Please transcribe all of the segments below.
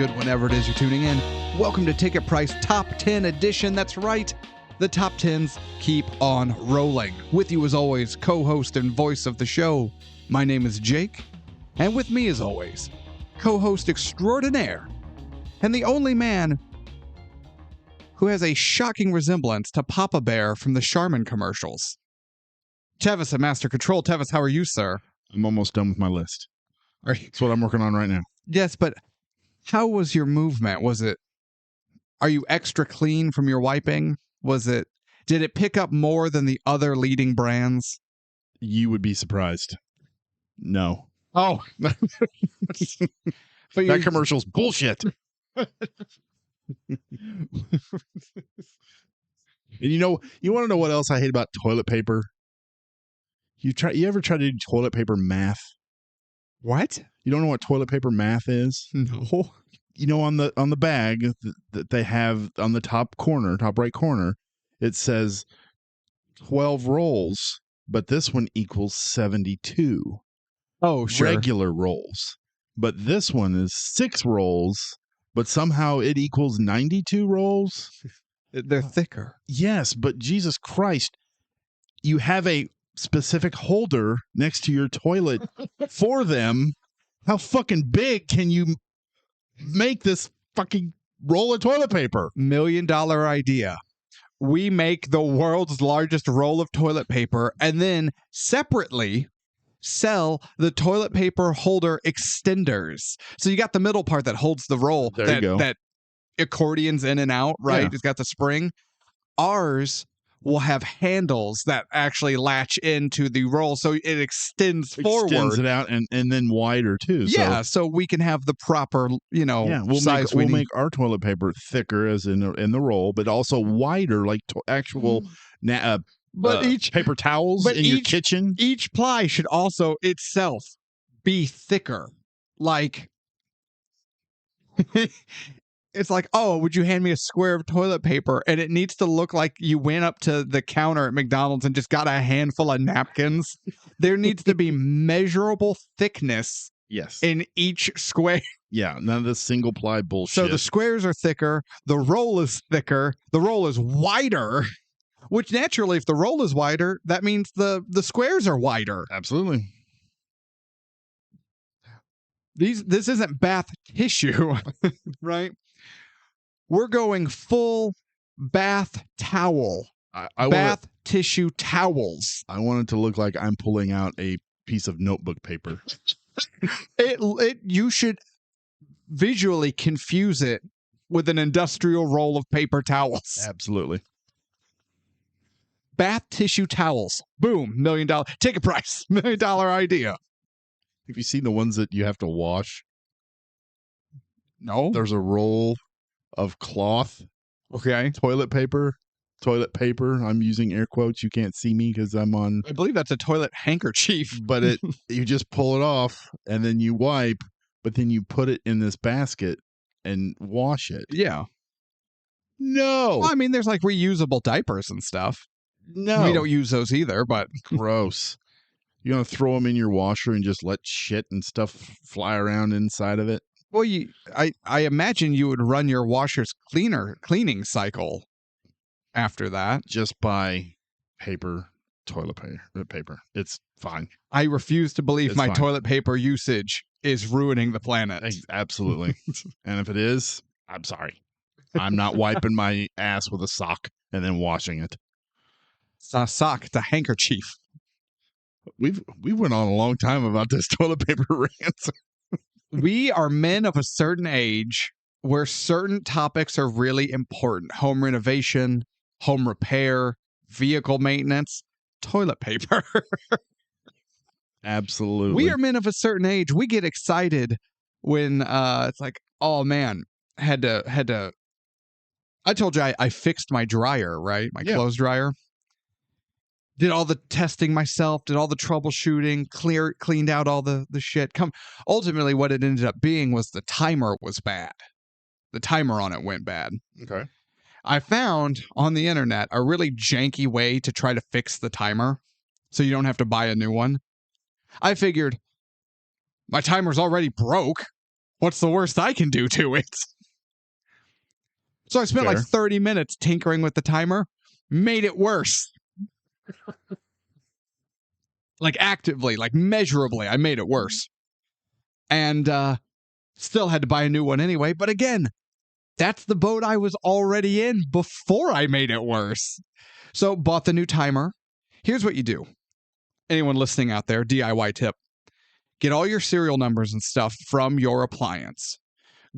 good whenever it is you're tuning in. Welcome to Ticket Price Top 10 Edition. That's right. The top 10s keep on rolling. With you as always, co-host and voice of the show. My name is Jake. And with me as always, co-host extraordinaire and the only man who has a shocking resemblance to Papa Bear from the Charmin commercials. Tevis at Master Control. Tevis, how are you, sir? I'm almost done with my list. That's what I'm working on right now. Yes, but how was your movement? Are you extra clean from your wiping? Did it pick up more than the other leading brands? You would be surprised. No. Oh. But that commercial's bullshit. And you want to know what else I hate about toilet paper? You ever try to do toilet paper math? What? You don't know what toilet paper math is? No. You know, on the bag that they have on the top right corner, it says 12 rolls, but this one equals 72. Oh, sure. Regular rolls. But this one is 6 rolls, but somehow it equals 92 rolls. They're thicker. Yes, but Jesus Christ, you have a specific holder next to your toilet for them. How fucking big can you make this fucking roll of toilet paper? $1 million idea. We make the world's largest roll of toilet paper and then separately sell the toilet paper holder extenders. So you got the middle part that holds the roll. There you go. That accordions in and out, right? Yeah. It's got the spring. Ours will have handles that actually latch into the roll, so it extends forward. Extends it out and then wider too. Yeah, so we can have the proper, size. We'll make our toilet paper thicker as in the roll, but also wider, like actual paper towels in your kitchen. Each ply should also itself be thicker. Like, it's like, oh, would you hand me a square of toilet paper? And it needs to look like you went up to the counter at McDonald's and just got a handful of napkins. There needs to be measurable thickness. Yes. In each square. Yeah, none of this single ply bullshit. So the squares are thicker, the roll is thicker, the roll is wider, which naturally, if the roll is wider, that means the squares are wider. Absolutely. This isn't bath tissue, right? We're going full bath towel. Bath tissue towels. I want it to look like I'm pulling out a piece of notebook paper. You should visually confuse it with an industrial roll of paper towels. Absolutely. Bath tissue towels. Boom. $1 million. Ticket price. $1 million idea. Have you seen the ones that you have to wash? No. There's a roll of cloth. Okay. Toilet paper. I'm using air quotes. You can't see me because I'm on. I believe that's a toilet handkerchief. But you just pull it off and then you wipe, but then you put it in this basket and wash it. Yeah. No. Well, I mean, there's like reusable diapers and stuff. No. We don't use those either, but. Gross. You're going to throw them in your washer and just let shit and stuff fly around inside of it? Well, I imagine you would run your washer's cleaning cycle after that. Just buy toilet paper. It's fine. I refuse to believe my toilet paper usage is ruining the planet. Absolutely. And if it is, I'm sorry. I'm not wiping my ass with a sock and then washing it. It's not a sock, it's a handkerchief. We went on a long time about this toilet paper rant. We are men of a certain age where certain topics are really important. Home renovation, home repair, vehicle maintenance, toilet paper. Absolutely. We are men of a certain age. We get excited when it's like, oh man, had to. I told you I fixed my dryer, right? My clothes dryer. Did all the testing myself, did all the troubleshooting, cleaned out all the shit. Ultimately, what it ended up being was the timer was bad. The timer on it went bad. Okay. I found on the internet a really janky way to try to fix the timer so you don't have to buy a new one. I figured my timer's already broke. What's the worst I can do to it? So I spent Fair. like 30 minutes tinkering with the timer, made it worse. Like actively, like measurably, I made it worse. And still had to buy a new one anyway. But again, that's the boat I was already in before I made it worse. So bought the new timer. Here's what you do. Anyone listening out there, DIY tip. Get all your serial numbers and stuff from your appliance.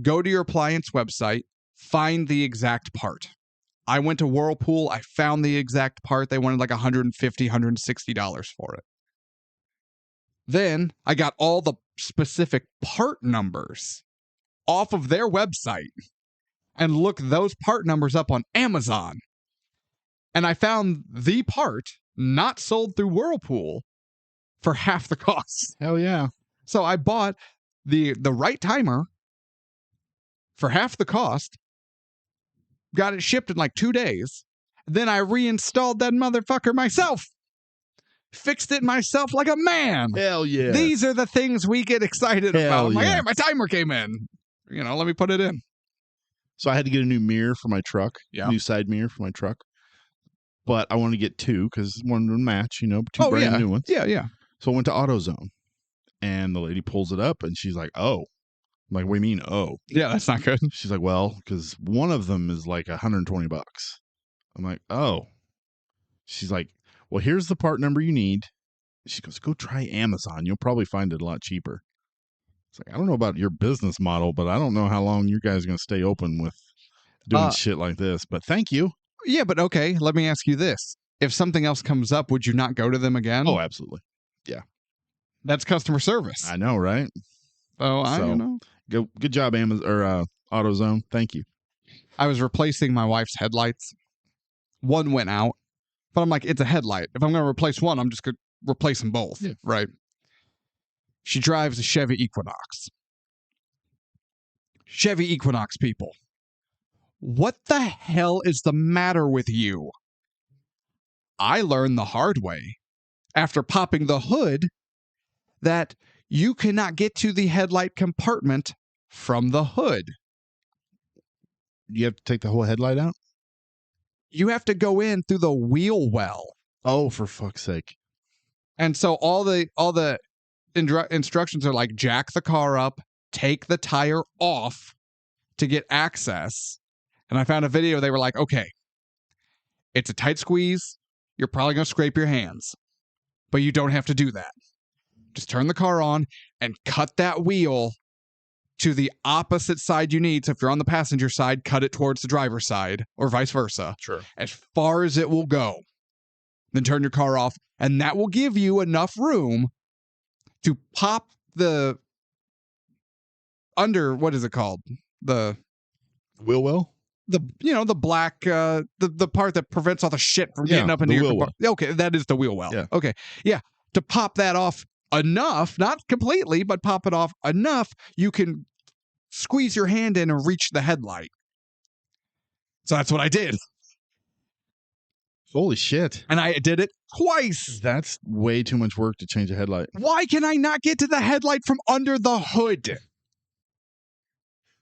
Go to your appliance website, find the exact part. I went to Whirlpool, I found the exact part. They wanted like $150, $160 for it. Then I got all the specific part numbers off of their website and looked those part numbers up on Amazon. And I found the part not sold through Whirlpool for half the cost. Hell yeah. So I bought the right timer for half the cost, got it shipped in like 2 days. Then I reinstalled that motherfucker myself. Fixed it myself like a man. Hell yeah. These are the things we get excited Hell about. I'm like, yeah. hey, my timer came in. Let me put it in. So I had to get a new mirror for my truck. Yeah. New side mirror for my truck. But I wanted to get two because one would match, two brand new ones. Yeah. So I went to AutoZone. And the lady pulls it up and she's like, oh. I'm like, what do you mean, oh? Yeah, that's not good. She's like, well, because one of them is like $120. I'm like, oh. She's like, well, here's the part number you need. She goes, go try Amazon. You'll probably find it a lot cheaper. It's like, I don't know about your business model, but I don't know how long you guys are going to stay open with doing shit like this. But thank you. Yeah, but okay, let me ask you this. If something else comes up, would you not go to them again? Oh, absolutely. Yeah. That's customer service. I know, right? Oh, Good job, Amazon or AutoZone. Thank you. I was replacing my wife's headlights. One went out, but I'm like, it's a headlight. If I'm going to replace one, I'm just going to replace them both, right? She drives a Chevy Equinox. Chevy Equinox, people. What the hell is the matter with you? I learned the hard way, after popping the hood, that you cannot get to the headlight compartment from the hood. You have to take the whole headlight out? You have to go in through the wheel well. Oh, for fuck's sake. And so all the instructions are like, jack the car up, take the tire off to get access. And I found a video, they were like, okay, it's a tight squeeze. You're probably going to scrape your hands, but you don't have to do that. Just turn the car on and cut that wheel to the opposite side you need. So if you're on the passenger side, cut it towards the driver's side or vice versa. Sure. As far as it will go. Then turn your car off, and that will give you enough room to pop the what is it called? The wheel well? The black the part that prevents all the shit from getting up into your car. Okay, that is the wheel well. Yeah. Okay. Yeah. To pop that off enough, not completely, but pop it off enough, you can squeeze your hand in and reach the headlight. So that's what I did. Holy shit. And I did it twice. That's way too much work to change a headlight. Why can I not get to the headlight from under the hood?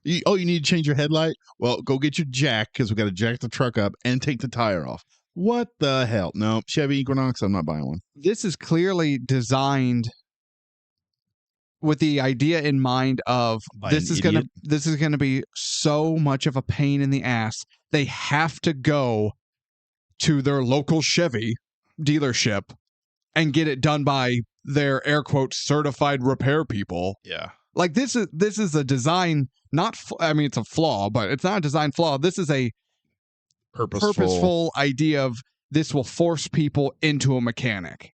You need to change your headlight? Well, go get your jack, because we got to jack the truck up and take the tire off. What the hell? No, Chevy Equinox, I'm not buying one. This is clearly designed with the idea in mind of this is going to be so much of a pain in the ass. They have to go to their local Chevy dealership and get it done by their air quotes certified repair people. Yeah. Like this is a design, it's a flaw, but it's not a design flaw. This is a purposeful idea of this will force people into a mechanic.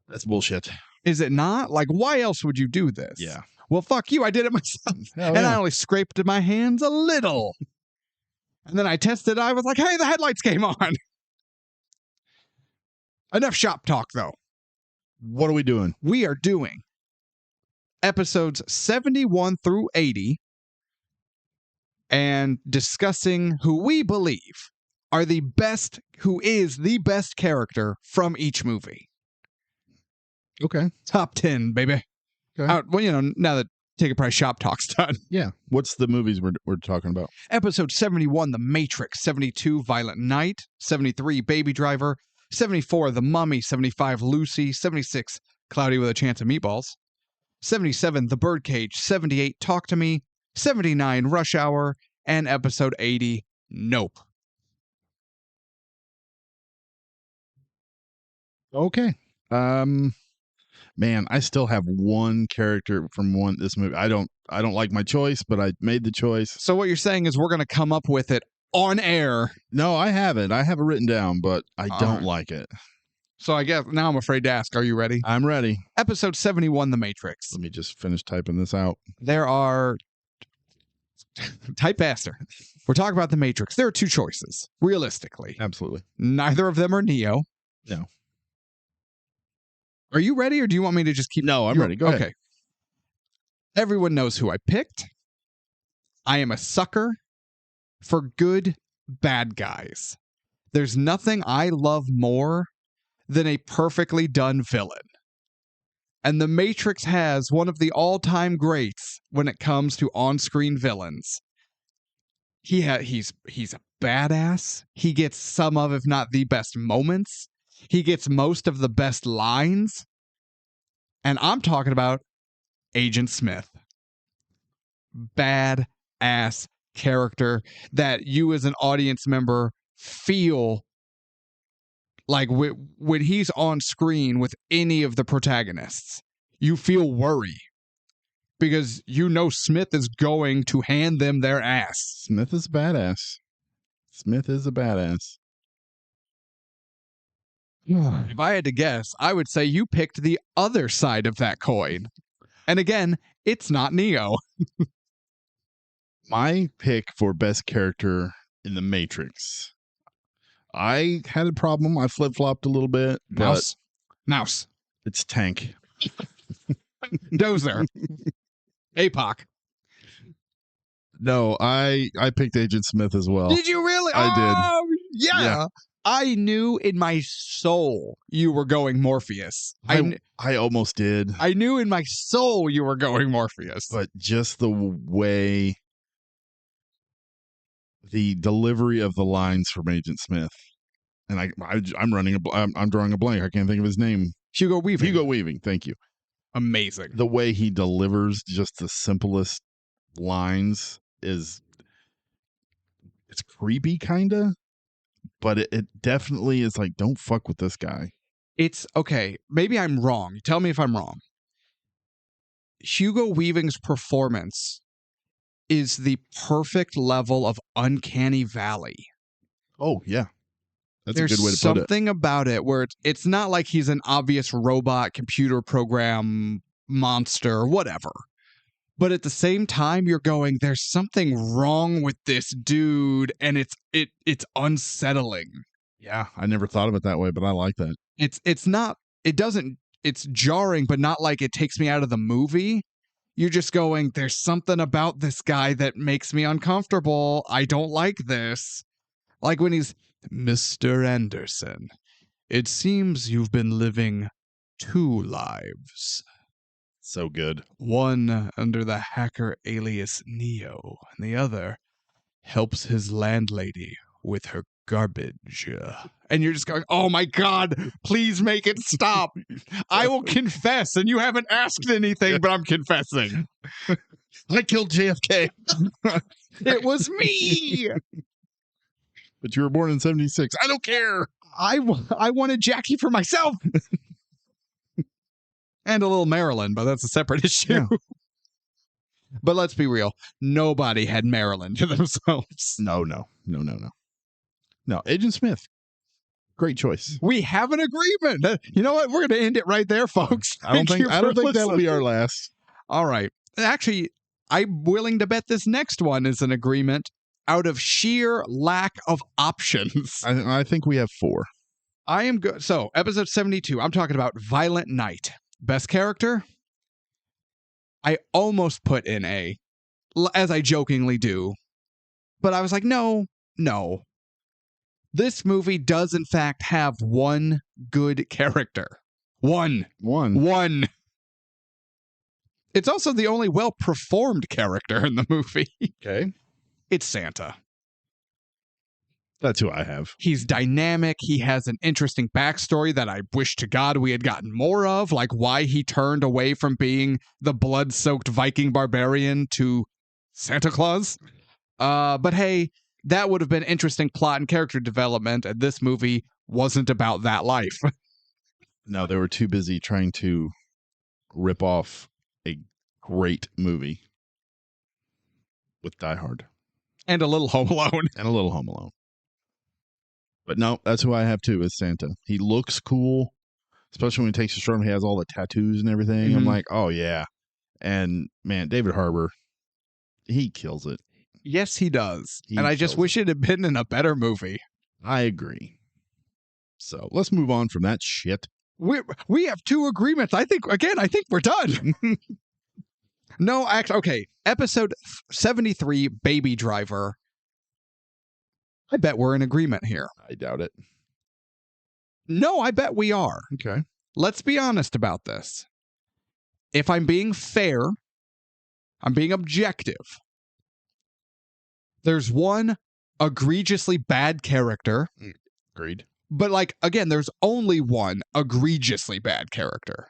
That's bullshit. Is it not? Like, why else would you do this? Yeah. Well, fuck you. I did it myself. And I only scraped my hands a little. And then I tested. I was like, hey, the headlights came on. Enough shop talk, though. What are we doing? We are doing episodes 71 through 80 and discussing who we believe who is the best character from each movie. Okay. Top 10, baby. Okay. Now that Ticket Price Shop Talk's done. Yeah. What's the movies we're talking about? Episode 71, The Matrix. 72, Violent Night. 73, Baby Driver. 74, The Mummy. 75, Lucy. 76, Cloudy with a Chance of Meatballs. 77, The Birdcage. 78, Talk to Me. 79, Rush Hour. And episode 80, Nope. Okay. Man, I still have one character from this movie. I don't like my choice, but I made the choice. So what you're saying is we're going to come up with it on air. No, I haven't. I have it written down, but I don't right. like it. So I guess now I'm afraid to ask. Are you ready? I'm ready. Episode 71, The Matrix. Let me just finish typing this out. There are... Type faster. We're talking about The Matrix. There are two choices, realistically. Absolutely. Neither of them are Neo. No. Are you ready, or do you want me to just keep... No, I'm ready. Go ahead. Okay. Everyone knows who I picked. I am a sucker for good bad guys. There's nothing I love more than a perfectly done villain. And The Matrix has one of the all-time greats when it comes to on-screen villains. He's a badass. He gets some of, if not the best moments. He gets most of the best lines. And I'm talking about Agent Smith. Badass character that you as an audience member feel like when he's on screen with any of the protagonists, you feel worry because you know Smith is going to hand them their ass. Smith is badass. Smith is a badass. If I had to guess, I would say you picked the other side of that coin. And again, it's not Neo. My pick for best character in The Matrix. I had a problem. I flip-flopped a little bit. Mouse. It's Tank. Dozer. APOC. No, I picked Agent Smith as well. Did you really? I did. Yeah. I knew in my soul you were going Morpheus. I almost did. I knew in my soul you were going Morpheus. But just the way the delivery of the lines from Agent Smith, and I'm drawing a blank. I can't think of his name. Hugo Weaving. Thank you. Amazing. The way he delivers just the simplest lines it's creepy, kinda, but it definitely is like, don't fuck with this guy. It's okay. Maybe I'm wrong. Tell me if I'm wrong. Hugo Weaving's performance is the perfect level of uncanny valley. Oh, yeah. That's There's a good way to put it. There's something about it where it's not like he's an obvious robot, computer program, monster, whatever. But at the same time, you're going, there's something wrong with this dude, and it's unsettling. Yeah, I never thought of it that way, but I like that. It's jarring, but not like it takes me out of the movie. You're just going, there's something about this guy that makes me uncomfortable. I don't like this. Like when he's, Mr. Anderson, it seems you've been living 2 lives. So good. One under the hacker alias Neo, and the other helps his landlady with her garbage. And you're just going, oh my God, please make it stop. I will confess, and you haven't asked anything, but I'm confessing. I killed JFK. It was me. But you were born in 76. I don't care. I wanted Jackie for myself. And a little Marilyn, but that's a separate issue. Yeah. But let's be real. Nobody had Marilyn to themselves. No. Agent Smith. Great choice. We have an agreement. You know what? We're going to end it right there, folks. I don't think that'll be our last. All right. Actually, I'm willing to bet this next one is an agreement out of sheer lack of options. I think we have 4. I am good. So, episode 72, I'm talking about Violent Night. Best character? I almost put in A, as I jokingly do. But I was like, no. This movie does, in fact, have one good character. One. It's also the only well-performed character in the movie. Okay. It's Santa. That's who I have. He's dynamic. He has an interesting backstory that I wish to God we had gotten more of, like why he turned away from being the blood-soaked Viking barbarian to Santa Claus. But hey, that would have been interesting plot and character development, and this movie wasn't about that life. No, they were too busy trying to rip off a great movie with Die Hard. And a little Home Alone. And a little Home Alone. But no, that's who I have too, is Santa. He looks cool, especially when he takes his shirt and he has all the tattoos and everything. Mhm. I'm like, oh yeah. And man, David Harbour, he kills it. Yes, he does. He And I just kills wish it had been in a better movie. I agree. So let's move on from that shit. We have two agreements. I think we're done. No, actually, okay. Episode 73, Baby Driver. I bet we're in agreement here. I doubt it. No, I bet we are. Okay. Let's be honest about this. If I'm being fair, I'm being objective. There's one egregiously bad character. Agreed. But, like, again, there's only one egregiously bad character.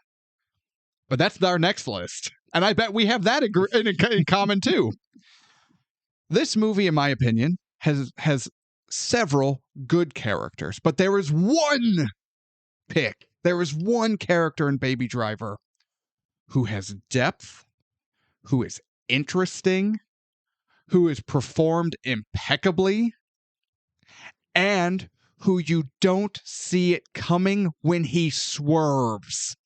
But that's our next list. And I bet we have that in common, too. This movie, in my opinion, has several good characters. But there is one pick. There is one character in Baby Driver who has depth, who is interesting, who is performed impeccably, and who you don't see it coming when he swerves.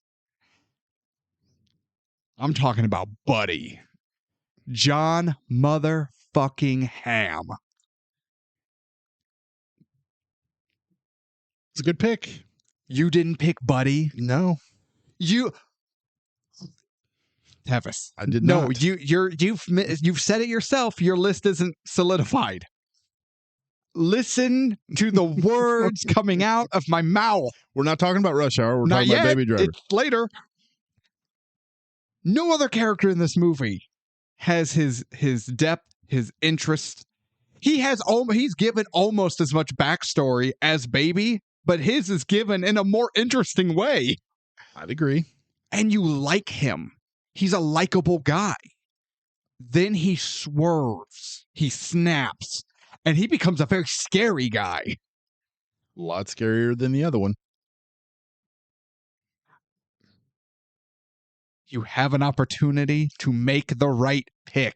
I'm talking about Buddy. John motherfucking Hamm. It's a good pick. You didn't pick Buddy? No, Tevis. I did No, not. you've said it yourself. Your list isn't solidified. Listen to the words coming out of my mouth. We're not talking about Rush Hour. We're Not talking yet. about Baby Driver. It's later. No other character in this movie has his depth, his interest. He's given almost as much backstory as Baby, but his is given in a more interesting way. I'd agree. And you like him. He's a likable guy. Then he swerves. He snaps. And he becomes a very scary guy. A lot scarier than the other one. You have an opportunity to make the right pick.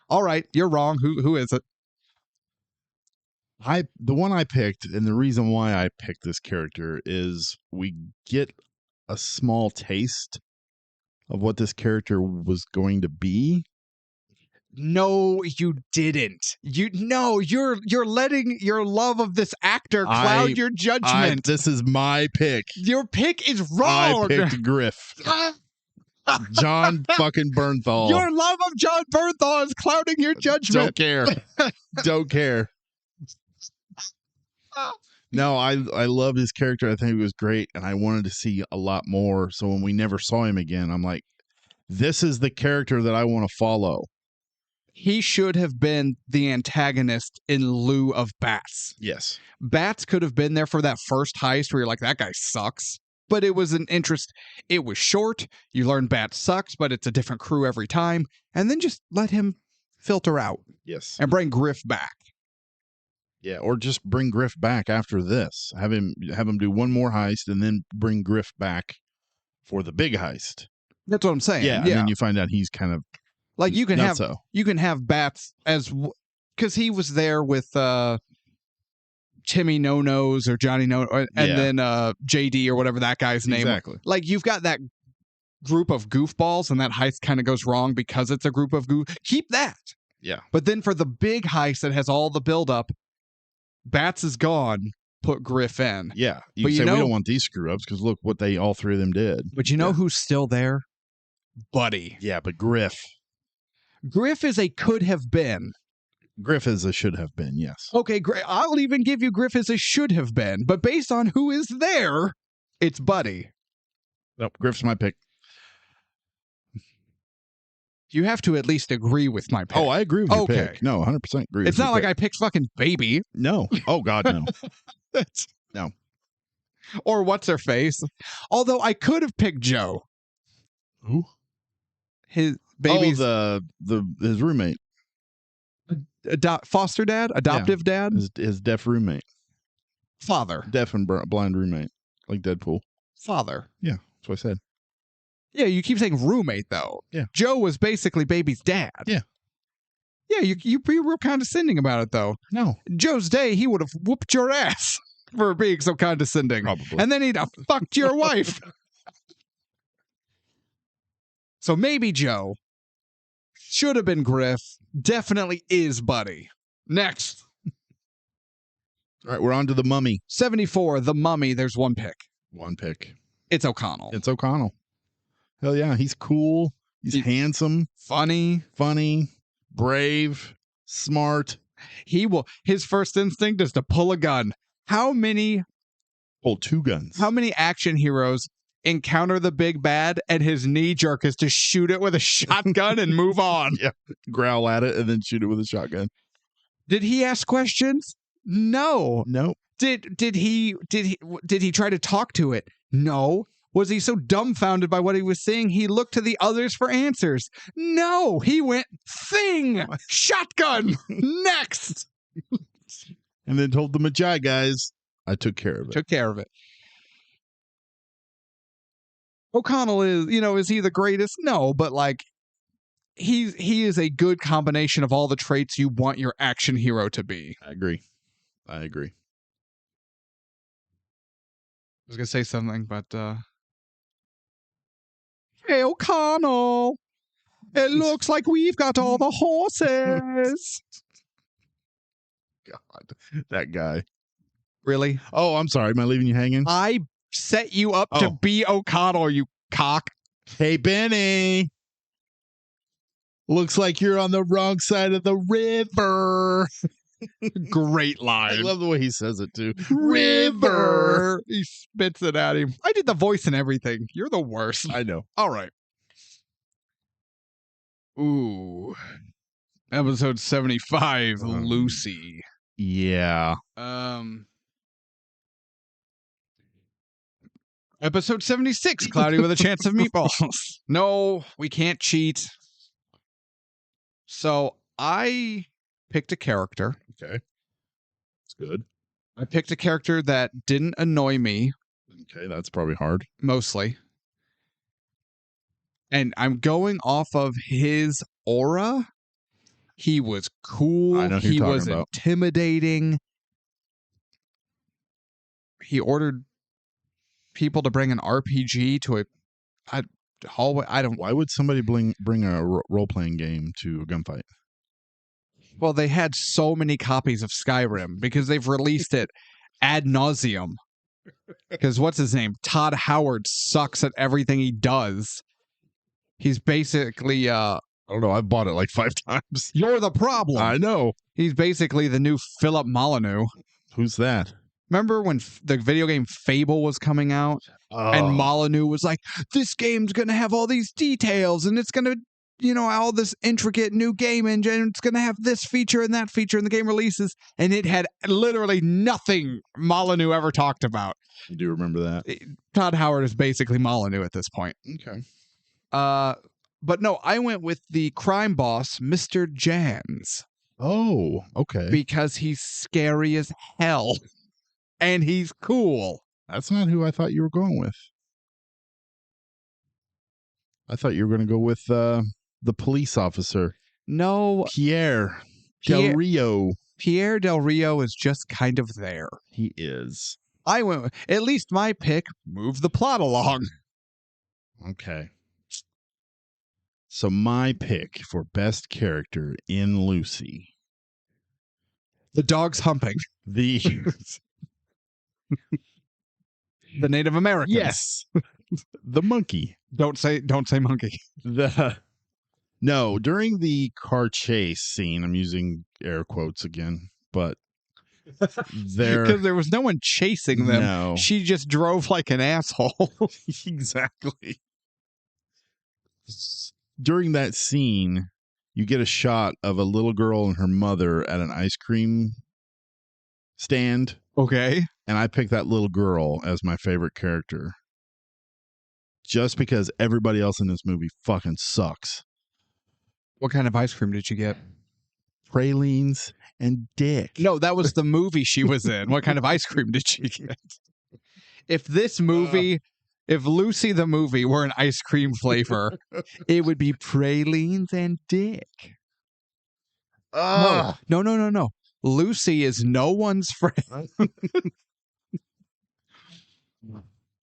All right, you're wrong. Who is it? The one I picked, and the reason why I picked this character is we get a small taste of what this character was going to be. No, you didn't. You're letting your love of this actor cloud your judgment. This is my pick. Your pick is wrong. I picked Griff. John fucking Bernthal. Your love of John Bernthal is clouding your judgment. Don't care. Don't care. No, I love his character. I think he was great, and I wanted to see a lot more. So when we never saw him again, I'm like, this is the character that I want to follow. He should have been the antagonist in lieu of Bats. Yes. Bats could have been there for that first heist where you're like, that guy sucks. But it was an interest. It was short. You learn Bats sucks, but it's a different crew every time. And then just let him filter out. Yes. And bring Griff back. Yeah, or just bring Griff back after this. Have him do one more heist and then bring Griff back for the big heist. That's what I'm saying. Yeah. And then you find out he's kind of like you can not have Bats as because he was there with Timmy No Nose or Johnny No and then JD or whatever that guy's name. Exactly. Like you've got that group of goofballs and that heist kind of goes wrong because it's a group of keep that. Yeah. But then for the big heist that has all the buildup, Bats is gone. Put Griff in. Yeah. You say we don't want these screw ups because look what all three of them did. But you know who's still there? Buddy. Yeah, but Griff is a could have been. Griff is a should have been, yes. Okay, I'll even give you Griff as a should have been, but based on who is there, it's Buddy. Nope, Griff's my pick. You have to at least agree with my pick. Oh, I agree with your Okay. pick. No, 100% agree. It's not like I picked fucking Baby. No. Oh God, no. No. Or what's her face. Although I could have picked Joe. Who? His Baby's his roommate, foster dad, adoptive dad, his deaf roommate, father, deaf and blind roommate, like Deadpool. Father. Yeah, that's what I said. Yeah, you keep saying roommate though. Yeah. Joe was basically Baby's dad. Yeah. Yeah, you be real condescending about it though. No. Joe's day, he would have whooped your ass for being so condescending. Probably. And then he'd have fucked your wife. So maybe Joe. Should have been Griff. Definitely is Buddy. Next. All right, we're on to the Mummy. 74, The Mummy. There's one pick. One pick. It's O'Connell. It's O'Connell. Hell yeah, he's cool. He's handsome, funny, brave, smart. His first instinct is to pull a gun. Pull two guns. How many action heroes encounter the big bad and his knee jerk is to shoot it with a shotgun and move on? Yeah, growl at it and then shoot it with a shotgun. Did he ask questions? No. Did he try to talk to it? No. Was he so dumbfounded by what he was seeing he looked to the others for answers? No. He went thing, shotgun, next. And then told the Magi guys, I took care of it. O'Connell is he the greatest? No, but like he is a good combination of all the traits you want your action hero to be. I agree. I was gonna say something, but hey O'Connell, it looks like we've got all the horses. God, that guy. Really? Oh, I'm sorry. Am I leaving you hanging? I set you up to be O'Connell, you cock. Hey, Benny. Looks like you're on the wrong side of the river. Great line. I love the way he says it, too. River. He spits it at him. I did the voice and everything. You're the worst. I know. All right. Ooh. Episode 75, Lucy. Yeah. Episode 76, Cloudy with a Chance of Meatballs. No, we can't cheat. So I picked a character. Okay. That's good. I picked a character that didn't annoy me. Okay, that's probably hard. Mostly. And I'm going off of his aura. He was cool. I know who you're he was talking about. Intimidating. He ordered people to bring an RPG to a hallway. Why would somebody bring a role-playing game to a gunfight? Well, they had so many copies of Skyrim because they've released it ad nauseum. Because what's his name? Todd Howard sucks at everything he does. He's basically I don't know. I've bought it like 5 times. You're the problem. I know. He's basically the new Philip Molyneux. Who's that? Remember when the video game Fable was coming out? And Molyneux was like, this game's going to have all these details and it's going to, all this intricate new game engine. It's going to have this feature and that feature, and the game releases. And it had literally nothing Molyneux ever talked about. I do remember that. Todd Howard is basically Molyneux at this point. Okay. But no, I went with the crime boss, Mr. Jans. Oh, okay. Because he's scary as hell. And he's cool. That's not who I thought you were going with. I thought you were going to go with the police officer. No. Pierre Del Rio. Pierre Del Rio is just kind of there. He is. I went with, at least my pick, move the plot along. Okay. So my pick for best character in Lucy. The dog's humping. The Native Americans. Yes. The monkey. Don't say monkey. No, during the car chase scene, I'm using air quotes again, but because there was no one chasing them. No. She just drove like an asshole. Exactly. during that scene, you get a shot of a little girl and her mother at an ice cream stand, Okay. and I picked that little girl as my favorite character. Just because everybody else in this movie fucking sucks. What kind of ice cream did you get? Pralines and dick. No, that was the movie she was in. What kind of ice cream did she get? If this movie, if Lucy the movie were an ice cream flavor, it would be pralines and dick. No. Lucy is no one's friend.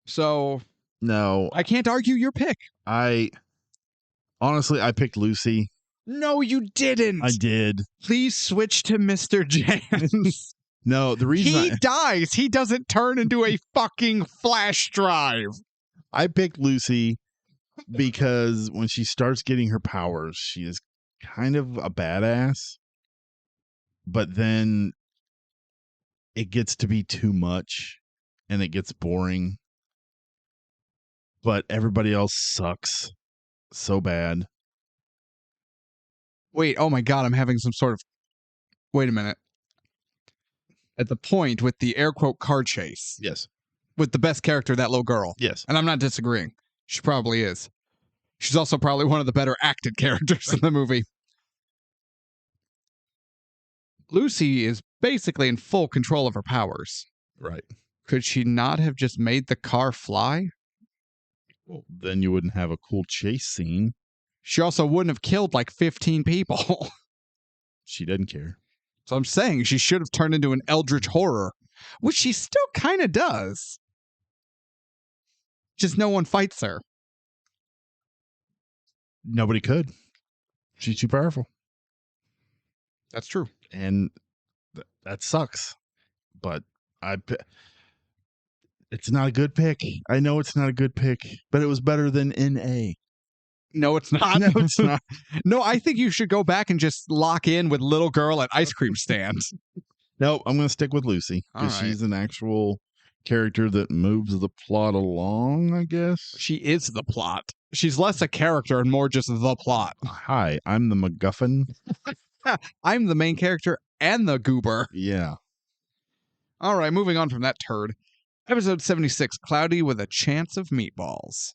So No, I can't argue your pick. honestly, I picked Lucy. No, you didn't. I did. Please switch to Mr. Jans. No, the reason He dies. He doesn't turn into a fucking flash drive. I picked Lucy because when she starts getting her powers, she is kind of a badass. But then it gets to be too much and it gets boring. But everybody else sucks so bad. Wait, oh my God, I'm having some sort of. Wait a minute. At the point with the air quote car chase, Yes. with the best character, that little girl. Yes. And I'm not disagreeing. She probably is. She's also probably one of the better acted characters in the movie. Lucy is basically in full control of her powers. Right. Could she not have just made the car fly? Well, then you wouldn't have a cool chase scene. She also wouldn't have killed like 15 people. She doesn't care. So I'm saying she should have turned into an eldritch horror, which she still kind of does. Just no one fights her. Nobody could. She's too powerful. That's true. And that sucks. But it's not a good pick. I know it's not a good pick, but it was better than NA. No, it's not. No, it's not. No, I think you should go back and just lock in with little girl at ice cream stand. No, I'm going to stick with Lucy because All right. she's an actual character that moves the plot along, I guess. She is the plot. She's less a character and more just the plot. Hi, I'm the MacGuffin. I'm the main character and the goober. Yeah. All right, moving on from that turd. Episode 76, Cloudy with a Chance of Meatballs.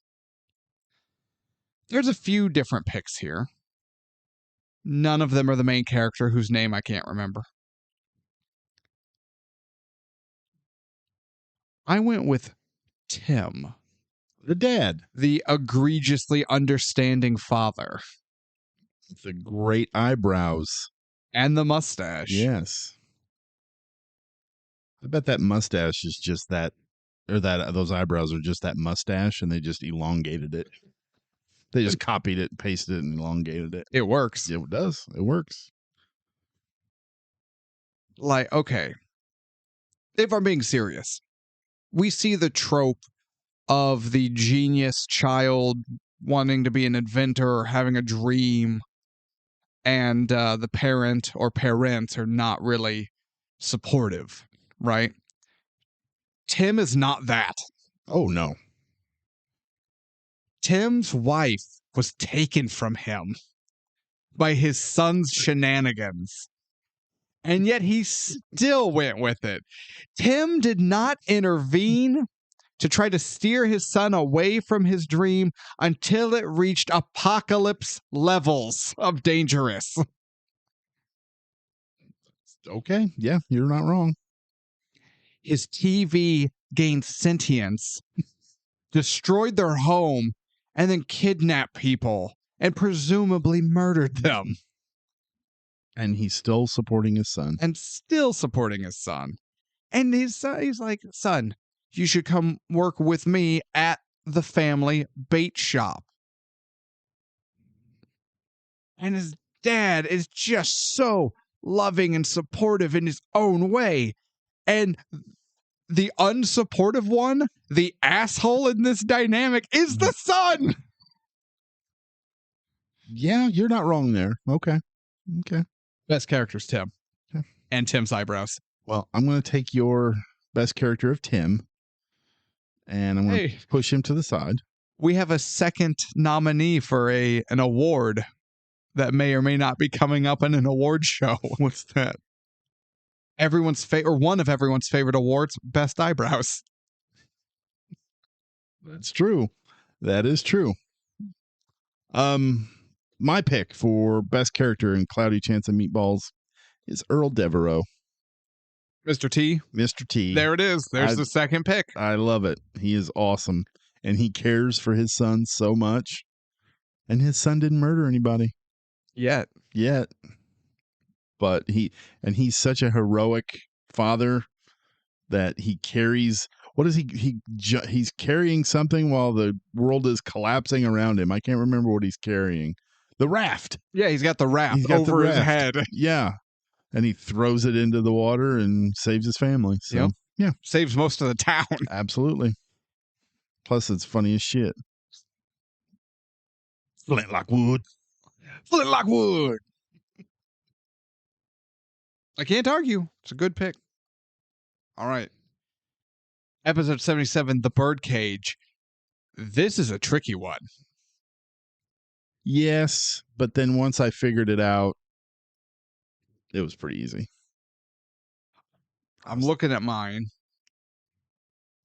There's a few different picks here. None of them are the main character whose name I can't remember. I went with Tim. The dad. The egregiously understanding father. The great eyebrows. And the mustache. Yes. I bet that mustache is just that, or that those eyebrows are just that mustache and they just elongated it. They just copied it, pasted it, and elongated it. It works. It does. It works. Like, okay. If I'm being serious, we see the trope of the genius child wanting to be an inventor or having a dream, and the parent or parents are not really supportive, right? Tim is not that. Oh, no. Tim's wife was taken from him by his son's shenanigans, and yet he still went with it. Tim did not intervene to try to steer his son away from his dream until it reached apocalypse levels of dangerous. Okay. Yeah, you're not wrong. His TV gained sentience, destroyed their home, and then kidnapped people and presumably murdered them. And he's still supporting his son. And still supporting his son. And he's like, son, you should come work with me at the family bait shop. And his dad is just so loving and supportive in his own way. And the unsupportive one, the asshole in this dynamic, is the son. Yeah, you're not wrong there. Okay. Best character's Tim. Okay. And Tim's eyebrows. Well, I'm going to take your best character of Tim, and I'm going to push him to the side. we have a second nominee for an award that may or may not be coming up in an award show. What's that? One of everyone's favorite awards, Best Eyebrows. That's true. That is true. My pick for best character in Cloudy Chance of Meatballs is Earl Devereaux. Mr. T. Mr. T. There it is. There's the second pick. I love it. He is awesome. And he cares for his son so much. And his son didn't murder anybody. Yet. But he's such a heroic father that he carries. What is he's carrying something while the world is collapsing around him. I can't remember what he's carrying. The raft. Yeah, he's got the raft over his head. Yeah. And he throws it into the water and saves his family. So, yep. Yeah. Saves most of the town. Absolutely. Plus, it's funny as shit. Flintlock wood. Flintlock wood. I can't argue. It's a good pick. All right. Episode 77, The Birdcage. This is a tricky one. Yes, but then once I figured it out, it was pretty easy. I'm looking at mine.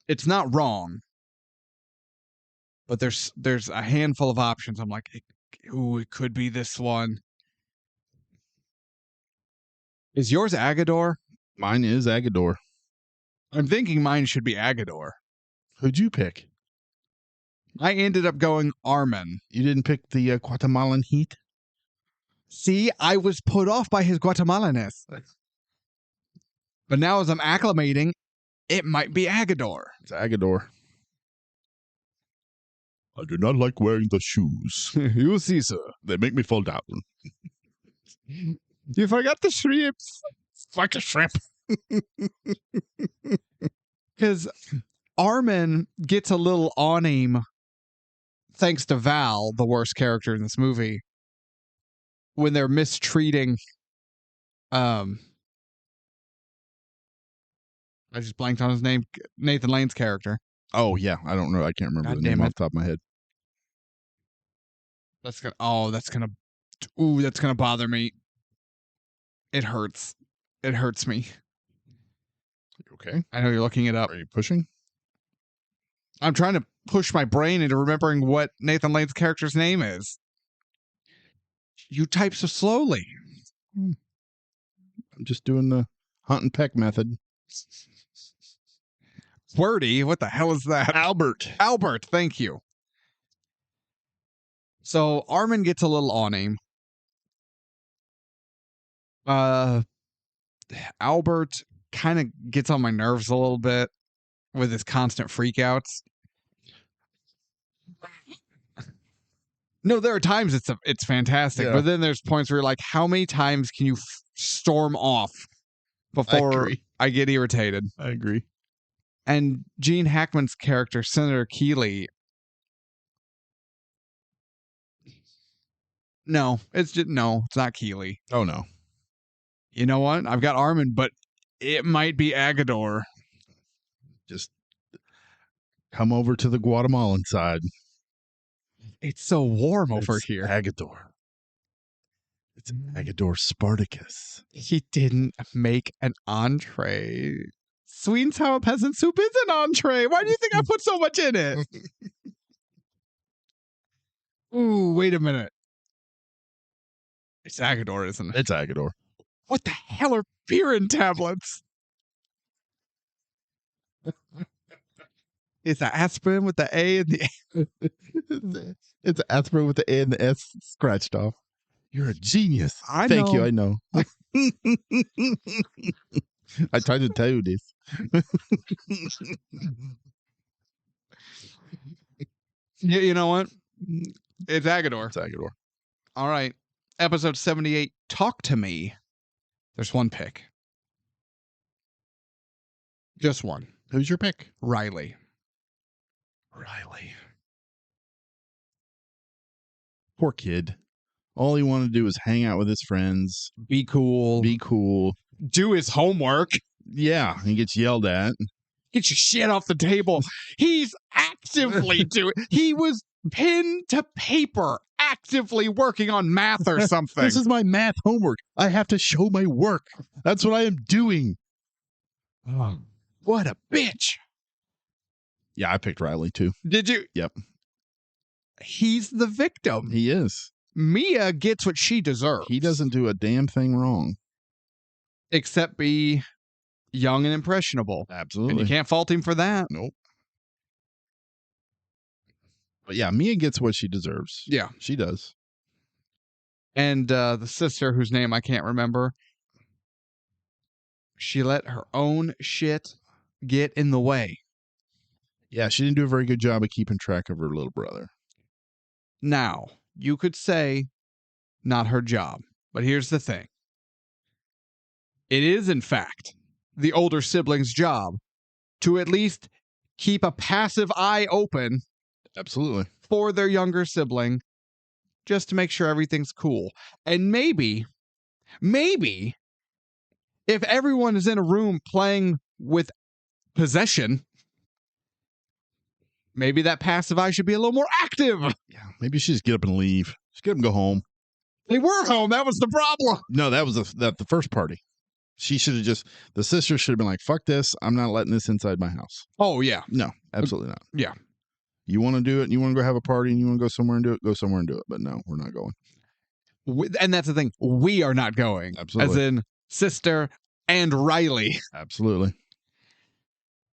It's not wrong. But there's a handful of options. I'm like, it could be this one. Is yours Agador? Mine is Agador. I'm thinking mine should be Agador. Who'd you pick? I ended up going Armin. You didn't pick the Guatemalan heat? See, I was put off by his Guatemalaness. But now as I'm acclimating, it might be Agador. It's Agador. I do not like wearing the shoes. You see, sir. They make me fall down. You forgot the shrimps. Fuck a shrimp. Because Armin gets a little on him thanks to Val, the worst character in this movie, when they're mistreating I just blanked on his name, Nathan Lane's character. Oh, yeah. I don't know. I can't remember the name off the top of my head. That's gonna bother me. It hurts. It hurts me. Okay. I know you're looking it up. Are you pushing? I'm trying to push my brain into remembering what Nathan Lane's character's name is. You type so slowly. I'm just doing the hunt and peck method. Wordy, what the hell is that? Albert, thank you. So Armin gets a little on him. Albert kind of gets on my nerves a little bit with his constant freakouts. No, there are times it's fantastic, but then there's points where you're like, how many times can you storm off before I get irritated? I agree. And Gene Hackman's character, Senator Keeley. No, it's not Keeley. Oh, no. You know what? I've got Armin, but it might be Agador. Just come over to the Guatemalan side. It's so warm over here. Agador. It's Agador Spartacus. He didn't make an entree. Sweet and sour peasant soup is an entree. Why do you think I put so much in it? Ooh, wait a minute. It's Agador, isn't it? It's Agador. What the hell are Pirin tablets? It's an aspirin with the A and the It's aspirin with the A and the S scratched off. You're a genius. Thank you. I know. I tried to tell you this. You know what? It's Agador. It's Agador. All right. Episode 78, Talk to Me. There's one pick. Just one. Who's your pick? Riley. Poor kid. All he wanted to do was hang out with his friends. Be cool. Do his homework. Yeah, he gets yelled at. Get your shit off the table. He's actively doing. He was pen to paper, actively working on math or something. This is my math homework. I have to show my work. That's what I am doing. Oh, what a bitch. Yeah, I picked Riley too. Did you? Yep. He's the victim. He is. Mia gets what she deserves. He doesn't do a damn thing wrong. Except be young and impressionable. Absolutely. And you can't fault him for that. Nope. But yeah, Mia gets what she deserves. Yeah. She does. And the sister, whose name I can't remember, she let her own shit get in the way. Yeah, she didn't do a very good job of keeping track of her little brother. Now, you could say not her job, but here's the thing. It is, in fact, the older sibling's job to at least keep a passive eye open Absolutely. for their younger sibling, just to make sure everything's cool. And maybe, if everyone is in a room playing with possession, maybe that passive eye should be a little more active. Yeah, maybe she just get up and leave. Just get up and go home. They were home. That was the problem. No, that was the first party. She should have just, the sister should have been like, fuck this. I'm not letting this inside my house. Oh, yeah. No, absolutely not. Yeah. You want to do it and you want to go have a party and you want to go somewhere and do it, go somewhere and do it. But no, we're not going. And that's the thing. We are not going. Absolutely. As in sister and Riley. Absolutely.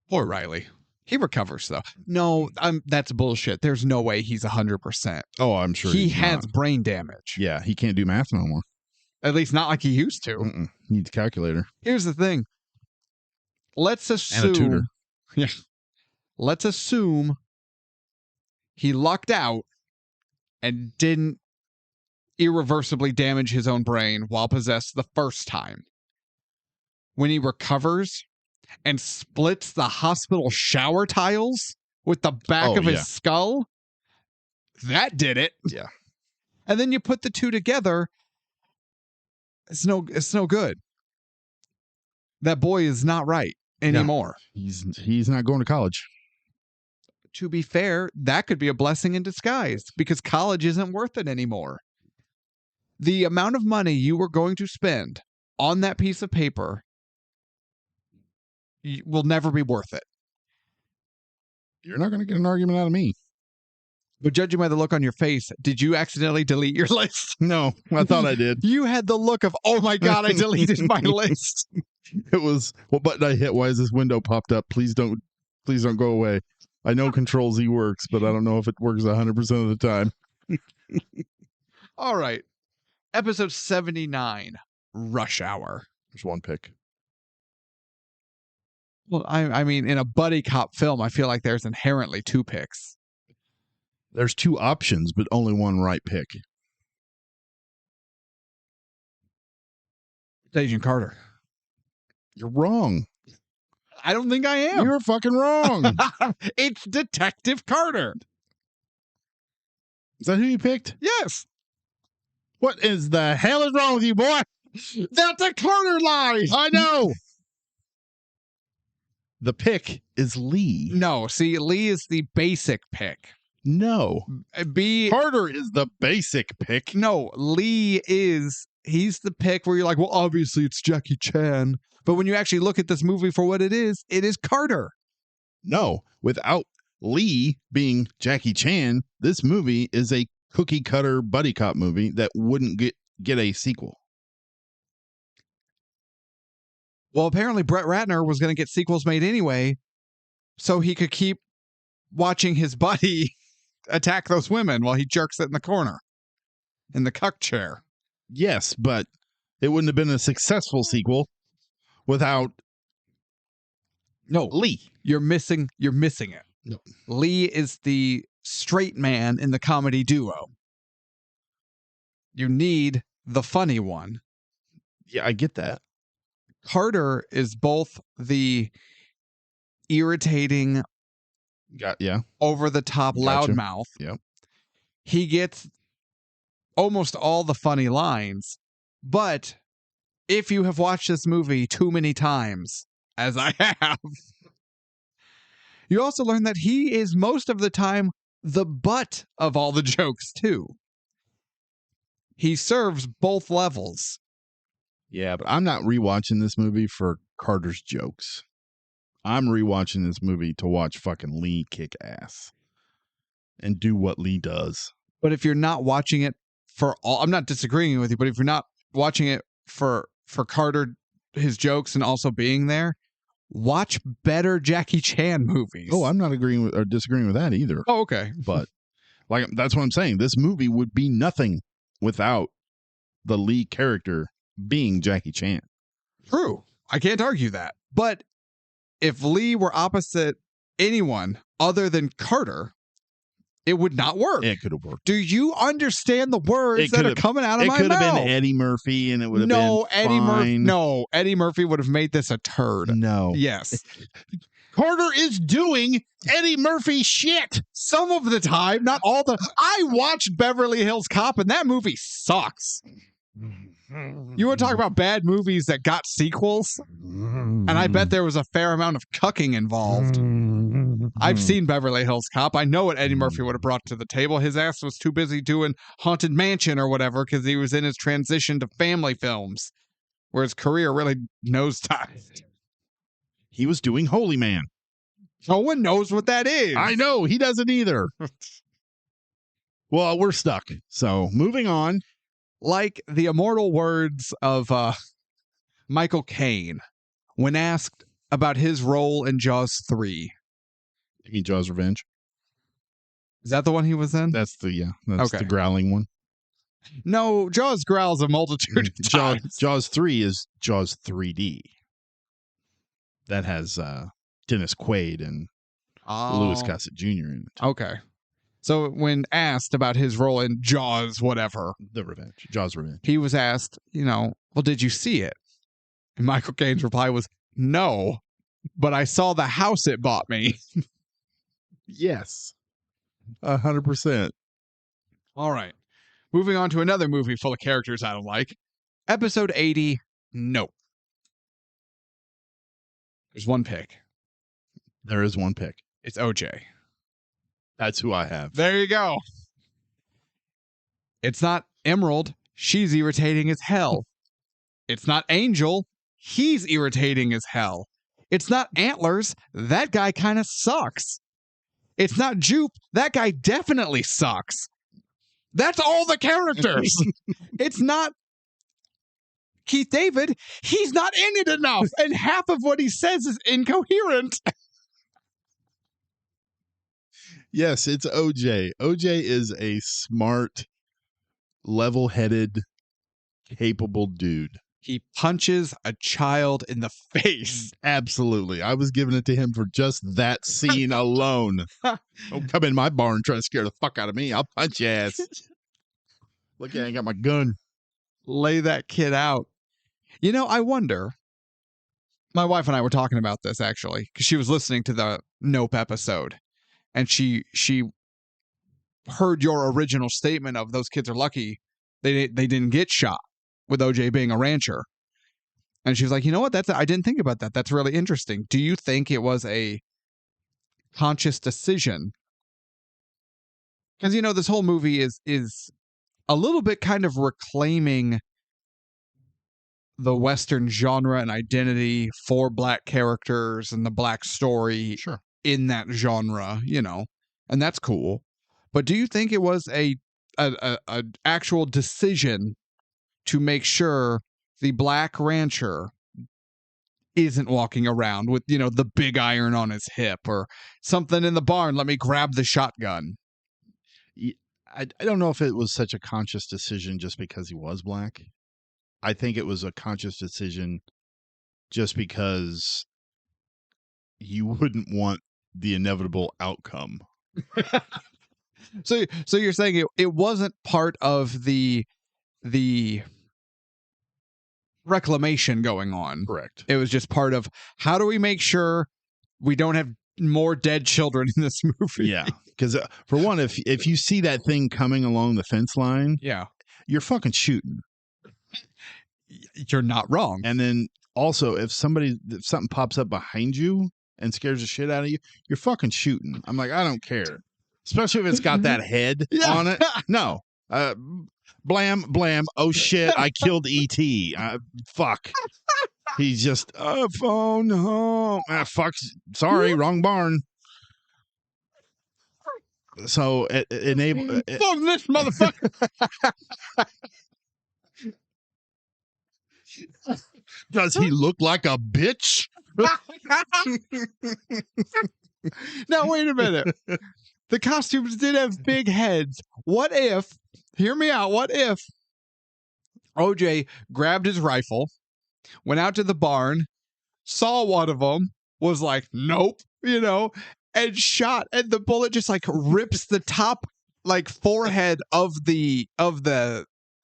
Poor Riley. He recovers, though. No, that's bullshit. There's no way he's 100%. Oh, I'm sure He he's has not. brain damage. Yeah, he can't do math no more. At least not like he used to. Mm-mm. Needs a calculator. Here's the thing. Let's assume. And a tutor. Yeah. Let's assume he lucked out and didn't irreversibly damage his own brain while possessed the first time. When he recovers and splits the hospital shower tiles with the back of his skull, that did it. Yeah. And then you put the two together, it's no good. That boy is not right anymore. No, he's not going to college. To be fair, that could be a blessing in disguise because college isn't worth it anymore. The amount of money you were going to spend on that piece of paper will never be worth it. You're not going to get an argument out of me. But judging by the look on your face, did you accidentally delete your list? No, I thought I did. You had the look of, oh my God, I deleted my list. It was, what button I hit? Why is this window popped up? Please don't go away. I know Control Z works, but I don't know if it works 100% of the time. All right. Episode 79, Rush Hour. There's one pick. Well, I mean, in a buddy cop film, I feel like there's inherently two picks. There's two options, but only one right pick. It's Agent Carter. You're wrong. I don't think I am. You're fucking wrong. It's Detective Carter. Is that who you picked? Yes. What is the hell is wrong with you, boy? That's a Carter lie. I know. The pick is Lee. No, see, Lee is the basic pick. No. Carter is the basic pick. No, Lee he's the pick where you're like, well, obviously it's Jackie Chan. But when you actually look at this movie for what it is Carter. No, without Lee being Jackie Chan, this movie is a cookie cutter buddy cop movie that wouldn't get a sequel. Well, apparently Brett Ratner was going to get sequels made anyway, so he could keep watching his buddy attack those women while he jerks it in the corner, in the cuck chair. Yes, but it wouldn't have been a successful sequel without Lee. You're missing it. No. Lee is the straight man in the comedy duo. You need the funny one. Yeah, I get that. Carter is both the irritating, over the top loudmouth. Yep. He gets almost all the funny lines, but if you have watched this movie too many times, as I have, You also learn that he is most of the time the butt of all the jokes, too. He serves both levels. Yeah, but I'm not rewatching this movie for Carter's jokes. I'm rewatching this movie to watch fucking Lee kick ass and do what Lee does. But if you're not watching it for all, I'm not disagreeing with you, but if you're not watching it for Carter, his jokes, and also being there, watch better Jackie Chan movies. Oh, I'm not agreeing with or disagreeing with that either. Oh, okay. But like that's what I'm saying. This movie would be nothing without the lead character being Jackie Chan. True. I can't argue that. But if Lee were opposite anyone other than Carter, it would not work. It could have worked. Do you understand the words that are coming out of my mouth? It could have been Eddie Murphy, and it would have been fine. No, Eddie Murphy would have made this a turd. No. Yes. Carter is doing Eddie Murphy shit. Some of the time, not all the. I watched Beverly Hills Cop, and that movie sucks. You want to talk about bad movies that got sequels? And I bet there was a fair amount of cucking involved. I've seen Beverly Hills Cop. I know what Eddie Murphy would have brought to the table. His ass was too busy doing Haunted Mansion or whatever because he was in his transition to family films, where his career really nosedived. He was doing Holy Man. No one knows what that is. I know. He doesn't either. Well, we're stuck. So moving on. Like the immortal words of Michael Caine when asked about his role in Jaws 3. Jaws Revenge. Is that the one he was in? That's the growling one. No, Jaws growls a multitude of times. Jaws 3 is Jaws 3D. That has Dennis Quaid and Louis Gossett Jr. in it. Okay. So when asked about his role in Jaws, whatever. Jaws Revenge. He was asked, well, did you see it? And Michael Caine's reply was, no, but I saw the house it bought me. Yes. 100%. All right. Moving on to another movie full of characters I don't like. Episode 80, Nope. There's one pick. There is one pick. It's OJ. That's who I have. There you go. It's not Emerald. She's irritating as hell. It's not Angel. He's irritating as hell. It's not Antlers. That guy kind of sucks. It's not Jupe. That guy definitely sucks. That's all the characters. It's not Keith David. He's not in it enough. And half of what he says is incoherent. Yes, it's OJ. OJ is a smart, level-headed, capable dude. He punches a child in the face. Absolutely. I was giving it to him for just that scene alone. Don't come in my bar and try to scare the fuck out of me. I'll punch your ass. Look, I got my gun. Lay that kid out. I wonder. My wife and I were talking about this, actually, because she was listening to the Nope episode. And she heard your original statement of those kids are lucky they didn't get shot with OJ being a rancher. And she was like, you know what? I didn't think about that. That's really interesting. Do you think it was a conscious decision? Because, this whole movie is a little bit kind of reclaiming the Western genre and identity for Black characters and the Black story. Sure. In that genre, and that's cool. But do you think it was a actual decision to make sure the Black rancher isn't walking around with, the big iron on his hip or something in the barn? Let me grab the shotgun. I don't know if it was such a conscious decision just because he was Black. I think it was a conscious decision just because you wouldn't want the inevitable outcome. So you're saying it wasn't part of the reclamation going on. Correct. It was just part of how do we make sure we don't have more dead children in this movie? Yeah, because for one, if you see that thing coming along the fence line, yeah, you're fucking shooting. You're not wrong. And then also, if something pops up behind you, and scares the shit out of you, you're fucking shooting. I'm like, I don't care. Especially if it's got that head on it. No. Blam, blam. Oh, shit. I killed E.T. Fuck. He's just, phone home. Fuck. Sorry, wrong barn. So, enable. Fuck this motherfucker. Does he look like a bitch? Now, wait a minute. The costumes did have big heads. What if, hear me out, what if OJ grabbed his rifle, went out to the barn, saw one of them, was like, nope, and shot, and the bullet just like rips the top like forehead of the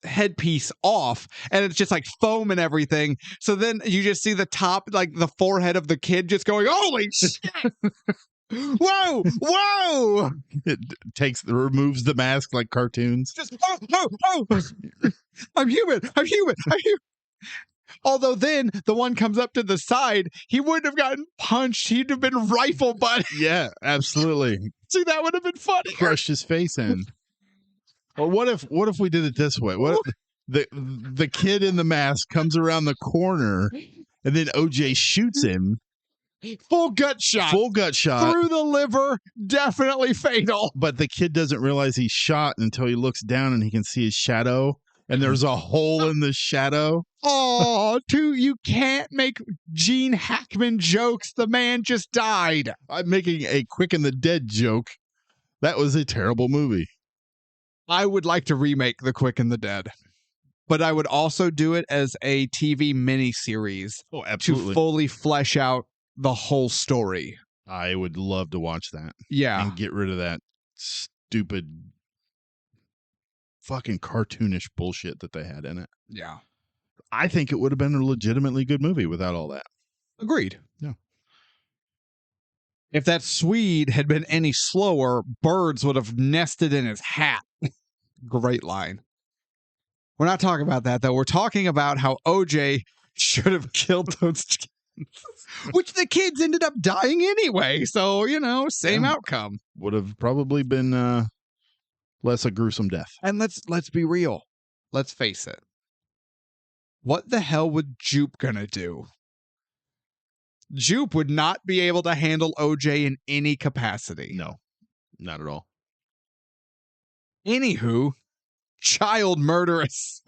headpiece off, and it's just like foam and everything. So then you just see the top, like the forehead of the kid just going, holy shit. Whoa. It removes the mask like cartoons. Just oh. I'm human. Although then the one comes up to the side, he wouldn't have gotten punched. He'd have been rifle butt. Yeah, absolutely. See, that would have been funny. Crushed his face in. Or what if we did it this way? What if the kid in the mask comes around the corner and then OJ shoots him? Full gut shot. Through the liver, definitely fatal. But the kid doesn't realize he's shot until he looks down and he can see his shadow. And there's a hole in the shadow. Oh, you can't make Gene Hackman jokes. The man just died. I'm making a Quick and the Dead joke. That was a terrible movie. I would like to remake The Quick and the Dead, but I would also do it as a TV miniseries. Oh, absolutely. To fully flesh out the whole story. I would love to watch that. Yeah. And get rid of that stupid fucking cartoonish bullshit that they had in it. Yeah. I think it would have been a legitimately good movie without all that. Agreed. Yeah. If that Swede had been any slower, birds would have nested in his hat. Great line. We're not talking about that, though. We're talking about how OJ should have killed those kids. Which the kids ended up dying anyway. So, same outcome. Would have probably been less a gruesome death. And let's be real. Let's face it. What the hell would Jupe gonna do? Jupe would not be able to handle OJ in any capacity. No, not at all. Anywho, child murderous.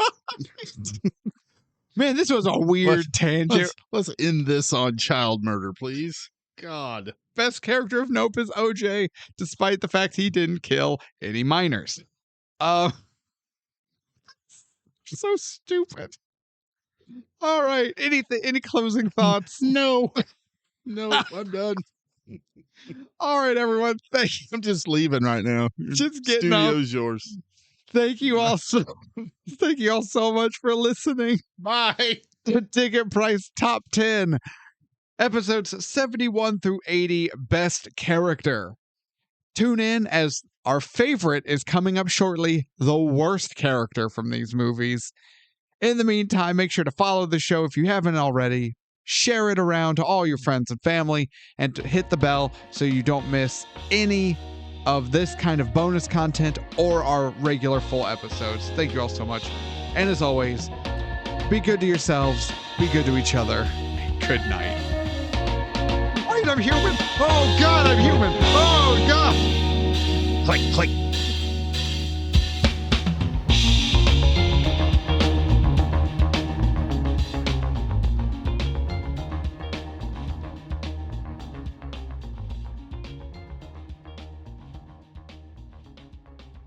Man, this was a weird tangent. Let's end this on child murder, please. God. Best character of note is OJ, despite the fact he didn't kill any minors. So stupid. All right. Any closing thoughts? No, I'm done. All right, everyone. Thank you. I'm just leaving right now. Just getting up. Studio's yours. Thank you all so much for listening. Bye. To Ticket Price Top 10, episodes 71 through 80, Best Character. Tune in as our favorite is coming up shortly, the worst character from these movies. In the meantime, make sure to follow the show if you haven't already. Share it around to all your friends and family, and to hit the bell so you don't miss any of this kind of bonus content or our regular full episodes. Thank you all so much. And as always, be good to yourselves, be good to each other. Good night. Wait, I'm human. Oh, God, I'm human. Oh.